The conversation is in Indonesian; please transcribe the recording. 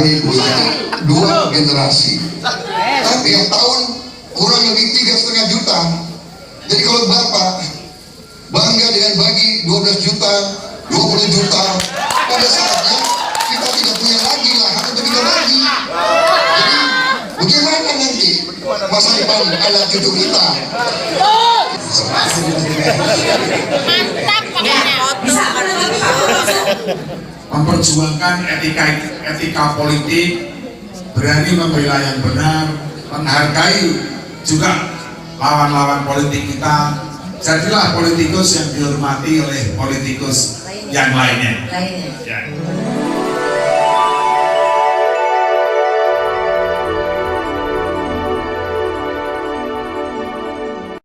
kami punya 2 generasi. Tiap tahun kurang lebih 3,5 juta. Jadi kalau Bapak bangga dengan bagi 12 juta, 20 juta, pada saatnya kita tidak punya lagi lahan untuk kita bagi. Jadi bagaimana nanti masa depan anak cucu kita? Mantap pokoknya. Memperjuangkan etika politik, berani membela yang benar, menghargai juga lawan-lawan politik kita. Jadilah politikus yang dihormati oleh politikus yang lainnya.